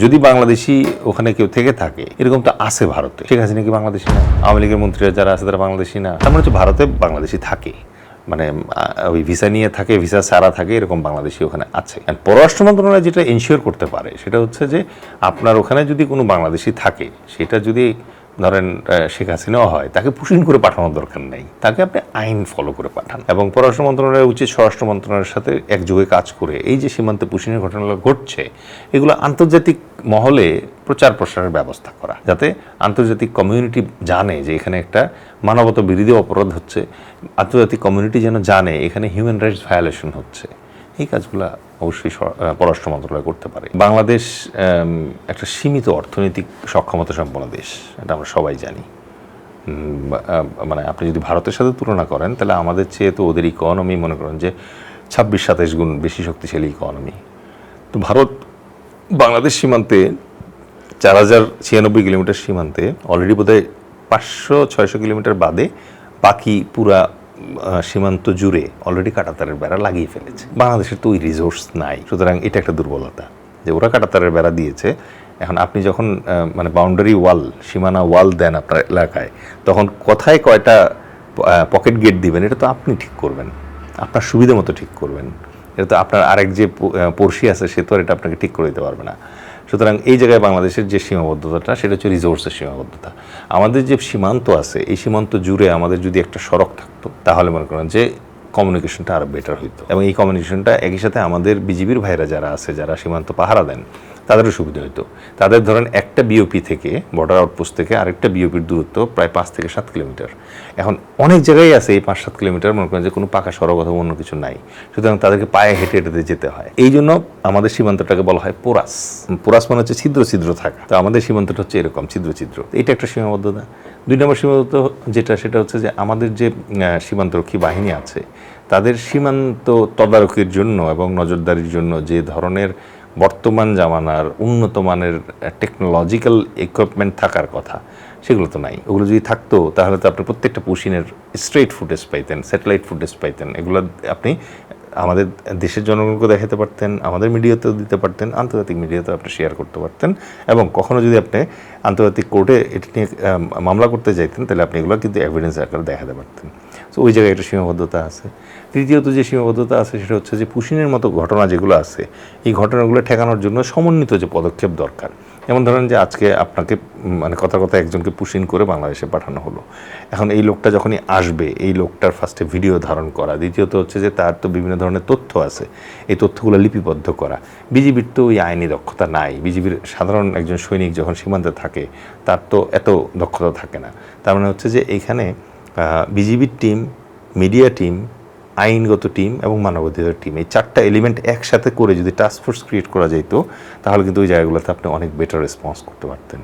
যদি বাংলাদেশি ওখানে কেউ থেকে থাকে, এরকম তো আছে ভারতে। শেখ হাসিনা কি বাংলাদেশি না? আওয়ামী লীগের মন্ত্রীরা যারা আছে তারা বাংলাদেশি না? তার মানে হচ্ছে ভারতে বাংলাদেশি থাকে, মানে ওই ভিসা নিয়ে থাকে, ভিসা ছাড়া থাকে, এরকম বাংলাদেশি ওখানে আছে। পররাষ্ট্র মন্ত্রণালয় যেটা এনশিওর করতে পারে সেটা হচ্ছে যে আপনার ওখানে যদি কোনো বাংলাদেশি থাকে, সেটা যদি ধরেন শেখ হাসিনাও হয়, তাকে পুশিং করে পাঠানোর দরকার নেই, তাকে আপনি আইন ফলো করে পাঠান। এবং পররাষ্ট্র মন্ত্রণালয়ের উচিত স্বরাষ্ট্র মন্ত্রণালয়ের সাথে একযোগে কাজ করে এই যে সীমান্তে পুশিংয়ের ঘটনাগুলো ঘটছে, এগুলো আন্তর্জাতিক মহলে প্রচার প্রসারের ব্যবস্থা করা, যাতে আন্তর্জাতিক কমিউনিটি জানে যে এখানে একটা মানবতা বিরোধী অপরাধ হচ্ছে, আন্তর্জাতিক কমিউনিটি যেন জানে এখানে হিউম্যান রাইটস ভায়োলেশন হচ্ছে। এই কাজগুলো অবশ্যই পররাষ্ট্র মন্ত্রণালয় করতে পারে। বাংলাদেশ একটা সীমিত অর্থনৈতিক সক্ষমতা সম্পন্ন দেশ, এটা আমরা সবাই জানি। মানে আপনি যদি ভারতের সাথে তুলনা করেন, তাহলে আমাদের চেয়ে তো ওদের ইকোনমি মনে করেন যে 26-27 গুণ বেশি শক্তিশালী ইকোনমি। তো ভারত বাংলাদেশ সীমান্তে 4096 কিলোমিটার সীমান্তে অলরেডি বোধহয় 500-600 কিলোমিটার বাদে বাকি পুরা সীমান্ত জুড়ে অলরেডি কাঁটাতারের বেড়া লাগিয়ে ফেলেছে। বাংলাদেশের তো ওই রিসোর্স নাই, সুতরাং এটা একটা দুর্বলতা যে ওরা কাঁটাতারের বেড়া দিয়েছে। এখন আপনি যখন মানে বাউন্ডারি ওয়াল, সীমানা ওয়াল দেন আপনার এলাকায়, তখন কোথায় কয়টা পকেট গেট দিবেন এটা তো আপনি ঠিক করবেন, আপনার সুবিধা মতো ঠিক করবেন। এটা তো আপনার আরেক যে পড়শি আছে সে তো আর এটা আপনাকে ঠিক করে দিতে পারবে না। সুতরাং এই জায়গায় বাংলাদেশের যে সীমাবদ্ধতাটা, সেটা হচ্ছে রিসোর্সের সীমাবদ্ধতা। আমাদের যে সীমান্ত আছে, এই সীমান্ত জুড়ে আমাদের যদি একটা সড়ক থাকতো, তাহলে মনে করেন যে কমিউনিকেশনটা আরও বেটার হইতো। এবং এই কমিউনিকেশনটা একই সাথে আমাদের বিজিবির ভাইরা যারা আছে, যারা সীমান্ত পাহারা দেন, তাদেরও সুবিধা হইতো। তাদের ধরেন একটা বিওপি থেকে, বর্ডার আউটপোস্ট থেকে আরেকটা বিওপির দূরত্ব প্রায় 5 থেকে 7 কিলোমিটার। এখন অনেক জায়গায় আছে এই 5-7 কিলোমিটার মনে করেন যে কোনো পাকা সড়ক অথবা অন্য কিছু নাই, সুতরাং তাদেরকে পায়ে হেঁটে হেঁটে যেতে হয়। এই জন্য আমাদের সীমান্তটাকে বলা হয় পোরাস। পোরাস মানে হচ্ছে ছিদ্র ছিদ্র থাকা। তো আমাদের সীমান্তটা হচ্ছে এরকম ছিদ্র ছিদ্র। এটা একটা সীমাবদ্ধতা। 2 নম্বর সীমাবদ্ধতা যেটা, সেটা হচ্ছে যে আমাদের যে সীমান্তরক্ষী বাহিনী আছে, তাদের সীমান্ত তদারকির জন্য এবং নজরদারির জন্য যে ধরনের বর্তমান জামানার উন্নত মানের টেকনোলজিক্যাল ইকুইপমেন্ট থাকার কথা, সেগুলো তো নাই। ওগুলো যদি থাকতো তাহলে তো আপনি প্রত্যেকটা পুশিনের স্ট্রেট ফুটেজ পাইতেন, স্যাটেলাইট ফুটেজ পাইতেন। এগুলো আপনি আমাদের দেশের জনগণকে দেখাতে পারতেন, আমাদের মিডিয়াতেও দিতে পারতেন, আন্তর্জাতিক মিডিয়াতেও আপনি শেয়ার করতে পারতেন। এবং কখনো যদি আপনি আন্তর্জাতিক কোর্টে এটা নিয়ে মামলা করতে চাইতেন, তাহলে আপনি এগুলো কিন্তু এভিডেন্স আকারে দেখাতে পারতেন। সো ওই জায়গায় একটা সীমাবদ্ধতা আছে। তৃতীয়ত যে সীমাবদ্ধতা আছে সেটা হচ্ছে যে পুশিনের মতো ঘটনা যেগুলো আছে, এই ঘটনাগুলো ঠেকানোর জন্য সমন্বিত যে পদক্ষেপ দরকার। যেমন ধরেন যে আজকে আপনাকে মানে কথা একজনকে পুশিন করে বাংলাদেশে পাঠানো হলো। এখন এই লোকটা যখনই আসবে, এই লোকটার ফার্স্টে ভিডিও ধারণ করা, দ্বিতীয়ত হচ্ছে যে তার তো বিভিন্ন ধরনের তথ্য আছে, এই তথ্যগুলো লিপিবদ্ধ করা। বিজিবির তো ওই আইনি দক্ষতা নাই। বিজিবির সাধারণ একজন সৈনিক যখন সীমান্তে থাকে, তার তো এত দক্ষতা থাকে না। তার মানে হচ্ছে যে এইখানে বিজিবির টিম, মিডিয়া টিম, আইনগত টিম এবং মানবাধিকার টিম, এই 4টা এলিমেন্ট একসাথে করে যদি টাস্কফোর্স ক্রিয়েট করা যেত, তাহলে কিন্তু ওই জায়গাগুলোতে আপনি অনেক বেটার রেসপন্স করতে পারতেন।